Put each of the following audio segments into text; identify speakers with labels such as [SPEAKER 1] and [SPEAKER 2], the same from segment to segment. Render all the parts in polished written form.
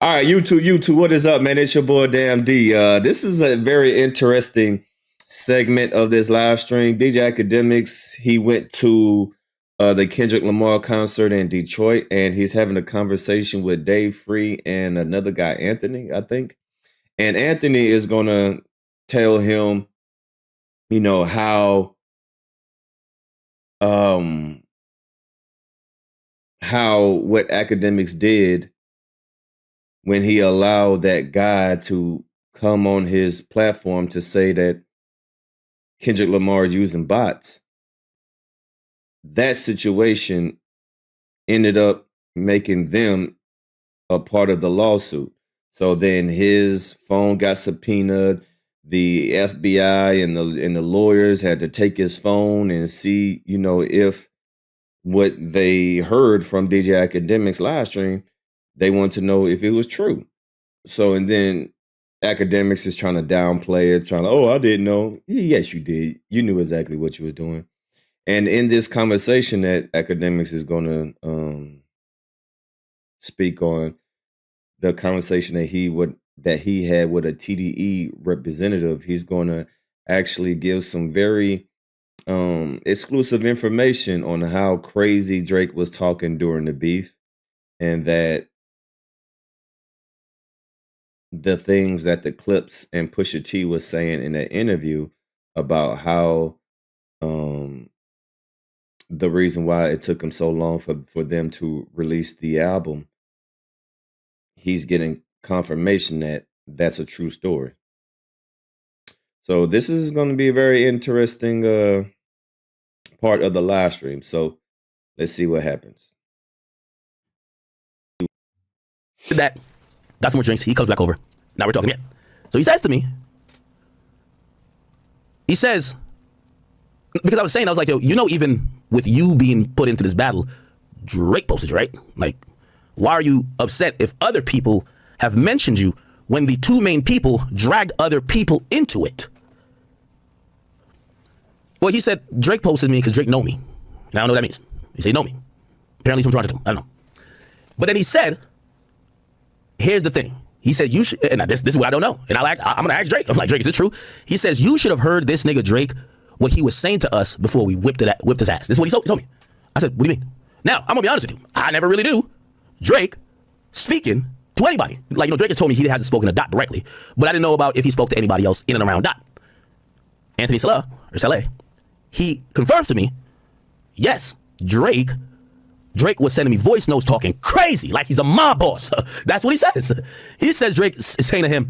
[SPEAKER 1] All right, YouTube, what is up, man? It's your boy Damn D. This is a very interesting segment of this live stream. DJ Akademiks, he went to the Kendrick Lamar concert in Detroit, and he's having a conversation with Dave Free and another guy, Anthony, I think. And Anthony is gonna tell him, you know, how what Akademiks did when he allowed that guy to come on his platform to say that Kendrick Lamar is using bots. That situation ended up making them a part of the lawsuit. So then his phone got subpoenaed. The FBI and the lawyers had to take his phone and see, you know, if what they heard from DJ Akademiks live stream, they want to know if it was true. So, and then Akademiks is trying to downplay it, trying to, oh, I didn't know. Yes, you did. You knew exactly what you was doing. And in this conversation that Akademiks is going to speak on, the conversation that he had with a TDE representative, he's going to actually give some very exclusive information on how crazy Drake was talking during the beef, and that the things that the Clips and Pusha T was saying in that interview about how the reason why it took him so long for them to release the album, he's getting confirmation that that's a true story. So this is going to be a very interesting part of the live stream. So let's see what happens.
[SPEAKER 2] That got some more drinks. He comes back over. Now we're talking again. So he says to me, he says, because I was like, yo, you know, even with you being put into this battle, Drake posted you, right? Like, why are you upset if other people have mentioned you when the two main people dragged other people into it? Well, he said, Drake posted me because Drake know me. And I don't know what that means. He said, know me. Apparently he's from Toronto. I don't know. But then he said, here's the thing. He said, you should, and this is what I don't know. And I'm going to ask Drake. I'm like, Drake, is this true? He says, you should have heard this nigga Drake, what he was saying to us before we whipped his ass. This is what he told me. I said, what do you mean? Now, I'm going to be honest with you. I never really knew Drake speaking to anybody. Like, you know, Drake has told me he hasn't spoken to Dot directly, but I didn't know about if he spoke to anybody else in and around Dot. Anthony Saleh, he confirms to me, yes, Drake was sending me voice notes talking crazy, like he's a mob boss. That's what he says. He says Drake is saying to him,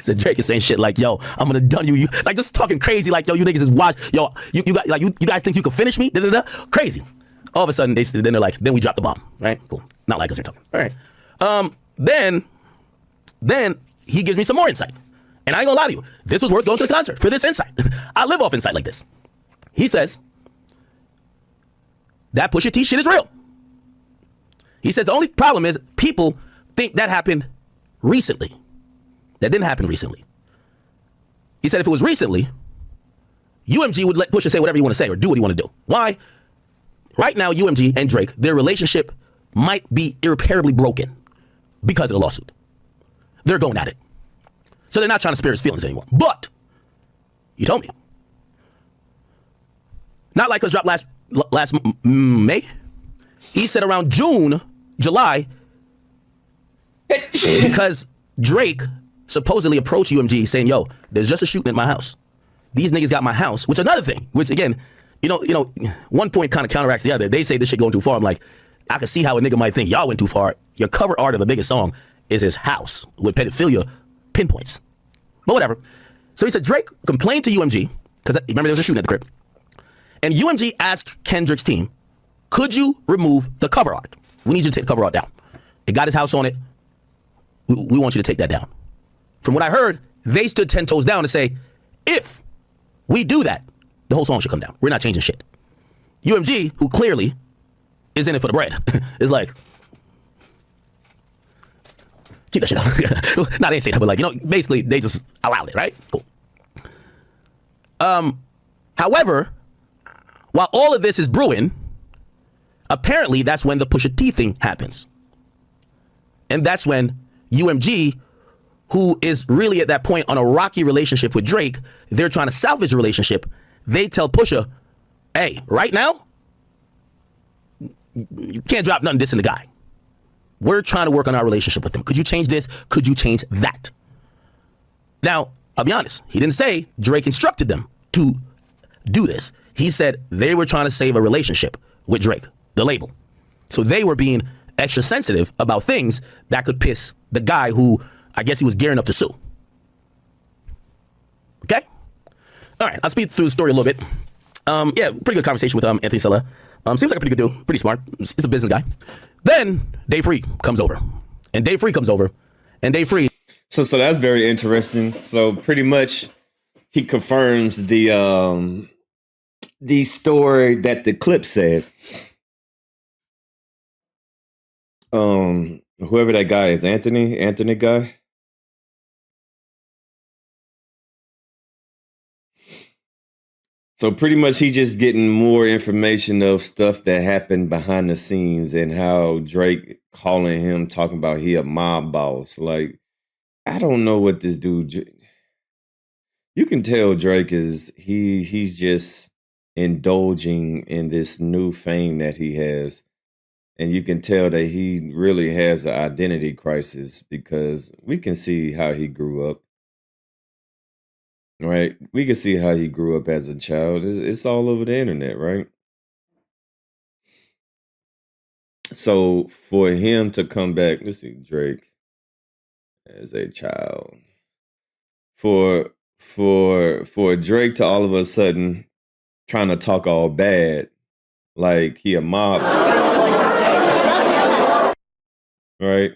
[SPEAKER 2] said Drake is saying shit like, yo, I'm gonna done you. Like just talking crazy, like, yo, you niggas is watch, yo, you guys think you can finish me? Da-da-da. Crazy. All of a sudden, they're like, then we drop the bomb, right? Cool. Not like us, they're talking. All right. Then he gives me some more insight. And I ain't gonna lie to you, this was worth going to the concert for this insight. I live off insight like this. He says, that Pusha T shit is real. He says the only problem is people think that happened recently. That didn't happen recently. He said if it was recently, UMG would let Pusha say whatever you want to say or do what you want to do. Why? Right now, UMG and Drake, their relationship might be irreparably broken because of the lawsuit. They're going at it. So they're not trying to spare his feelings anymore. But, you told me. Not like us dropped last May. He said around June, July, because Drake supposedly approached UMG saying, yo, there's just a shooting at my house. These niggas got my house, which another thing, which again, you know, one point kind of counteracts the other. They say this shit going too far. I'm like, I can see how a nigga might think y'all went too far. Your cover art of the biggest song is his house with pedophilia pinpoints. But whatever. So he said Drake complained to UMG, because remember there was a shooting at the crib. And UMG asked Kendrick's team, could you remove the cover art? We need you to take the cover art down. It got his house on it. We want you to take that down. From what I heard, they stood 10 toes down to say, if we do that, the whole song should come down. We're not changing shit. UMG, who clearly is in it for the bread, is like, keep that shit up. No, they didn't say that, but like, you know, basically they just allowed it, right? Cool. However, while all of this is brewing, apparently that's when the Pusha T thing happens. And that's when UMG, who is really at that point on a rocky relationship with Drake, they're trying to salvage the relationship. They tell Pusha, hey, right now, you can't drop nothing dissing the guy. We're trying to work on our relationship with him. Could you change this? Could you change that? Now, I'll be honest. He didn't say Drake instructed them to do this. He said they were trying to save a relationship with Drake, the label. So they were being extra sensitive about things that could piss the guy who I guess he was gearing up to sue. Okay? All right, I'll speed through the story a little bit. Yeah, pretty good conversation with Anthony Sella. Seems like a pretty good dude, pretty smart. He's a business guy. Then Dave Free comes over. And Dave Free
[SPEAKER 1] So that's very interesting. So pretty much he confirms the story that the clip said. Whoever that guy is, Anthony guy. So pretty much he just getting more information of stuff that happened behind the scenes and how Drake calling him, talking about he a mob boss. Like, I don't know what this dude. You can tell Drake he's just indulging in this new fame that he has. And you can tell that he really has an identity crisis because we can see how he grew up. Right? We can see how he grew up as a child. It's all over the internet, right? So for him to come back, let's see, Drake as a child. For Drake to all of a sudden trying to talk all bad, like he a mob. Right?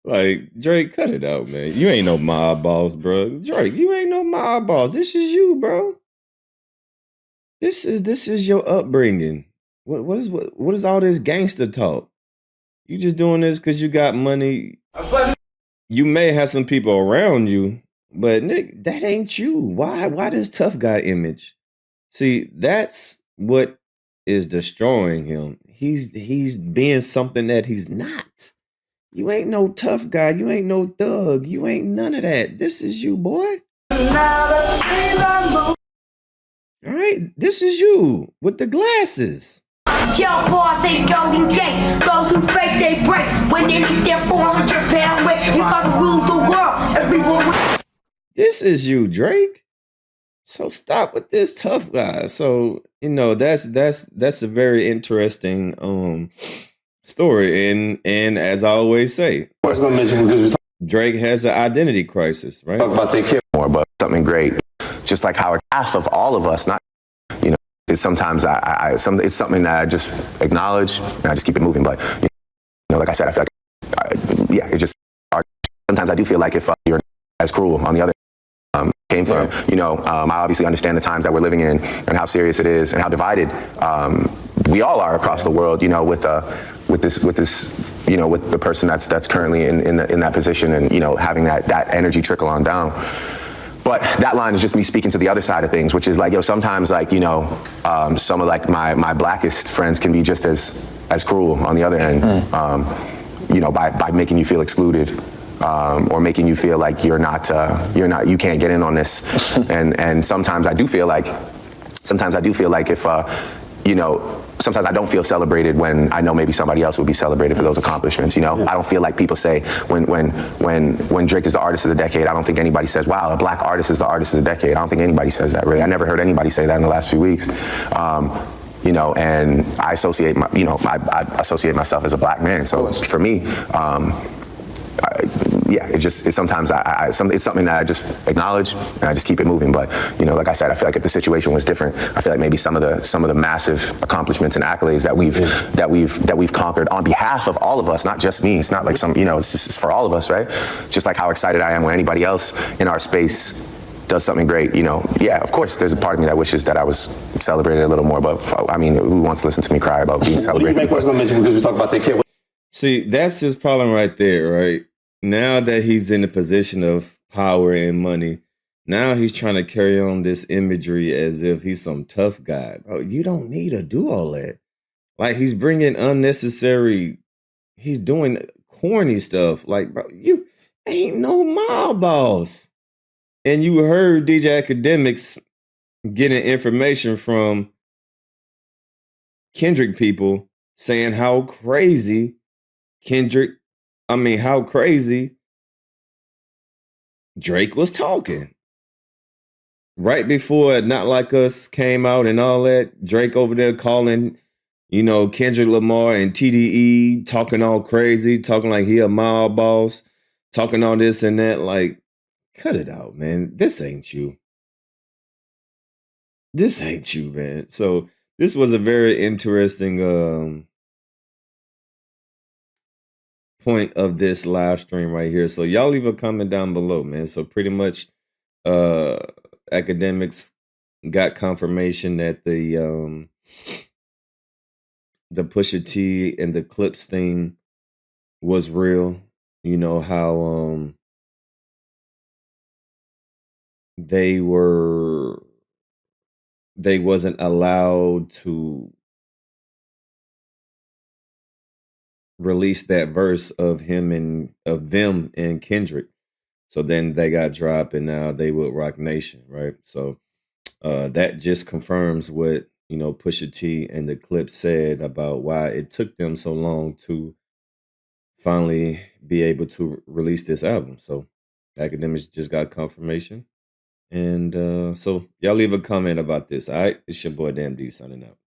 [SPEAKER 1] Like, Drake, cut it out, man. You ain't no mob boss, bro. Drake, you ain't no mob boss. This is you, bro. This is your upbringing. What is all this gangster talk? You just doing this because you got money. You may have some people around you, but Nick, that ain't you. Why this tough guy image? See, that's what is destroying him. He's being something that he's not. You ain't no tough guy. You ain't no thug. You ain't none of that. This is you, boy. All right, this is you with the glasses.
[SPEAKER 3] Yo, boss ain't golden gates. Those who fake, they break. When they get their 400-pound weight, you about to rule the world. Everyone.
[SPEAKER 1] This is you, Drake. So stop with this tough guy. So, you know, that's a very interesting story. And as I always say, Drake has an identity crisis, right?
[SPEAKER 4] About to take care more, but something great. Just like how half of all of us, not, you know, it's sometimes it's something that I just acknowledge and I just keep it moving. But, you know, like I said, I feel like, it just, sometimes I do feel like if you're as cruel on the other came from, you know, I obviously understand the times that we're living in and how serious it is and how divided we all are across the world, you know, with this, you know, with the person that's currently in that position and, you know, having that energy trickle on down. But that line is just me speaking to the other side of things, which is like, yo, sometimes like, you know, some of like my blackest friends can be just as cruel on the other end, you know, by making you feel excluded. Or making you feel like you can't get in on this. And sometimes I do feel like if, you know, sometimes I don't feel celebrated when I know maybe somebody else would be celebrated for those accomplishments, you know? I don't feel like people say when Drake is the artist of the decade, I don't think anybody says, wow, a black artist is the artist of the decade. I don't think anybody says that, really. I never heard anybody say that in the last few weeks. You know, and I associate myself as a black man. So for me, it's sometimes it's something that I just acknowledge and I just keep it moving. But, you know, like I said, I feel like if the situation was different, I feel like maybe some of the massive accomplishments and accolades that we've conquered on behalf of all of us, not just me. It's not like some, you know, it's for all of us, right? Just like how excited I am when anybody else in our space does something great, you know. Yeah, of course, there's a part of me that wishes that I was celebrated a little more. But I mean, who wants to listen to me cry about being celebrated?
[SPEAKER 5] What do you make because we talk about take care.
[SPEAKER 1] See, that's his problem right there, right? Now that he's in a position of power and money, now he's trying to carry on this imagery as if he's some tough guy. Bro, you don't need to do all that. Like, he's bringing unnecessary he's doing corny stuff. Like, bro, you ain't no mob boss. And you heard DJ Akademiks getting information from Kendrick people saying how crazy how crazy Drake was talking. Right before Not Like Us came out and all that, Drake over there calling, Kendrick Lamar and TDE, talking all crazy, talking like he a mob boss, talking all this and that. Like, cut it out, man. This ain't you. This ain't you, man. So this was a very interesting point of this live stream right here. So y'all leave a comment down below, man. So pretty much Akademiks got confirmation that the Pusha T and the Clips thing was real. You know how they wasn't allowed to release that verse of them and Kendrick. So then they got dropped and now they with Rock Nation, right? So that just confirms what, Pusha T and the Clip said about why it took them so long to finally be able to release this album. So Akademiks just got confirmation. And so y'all leave a comment about this. All right. It's your boy Dan D signing out.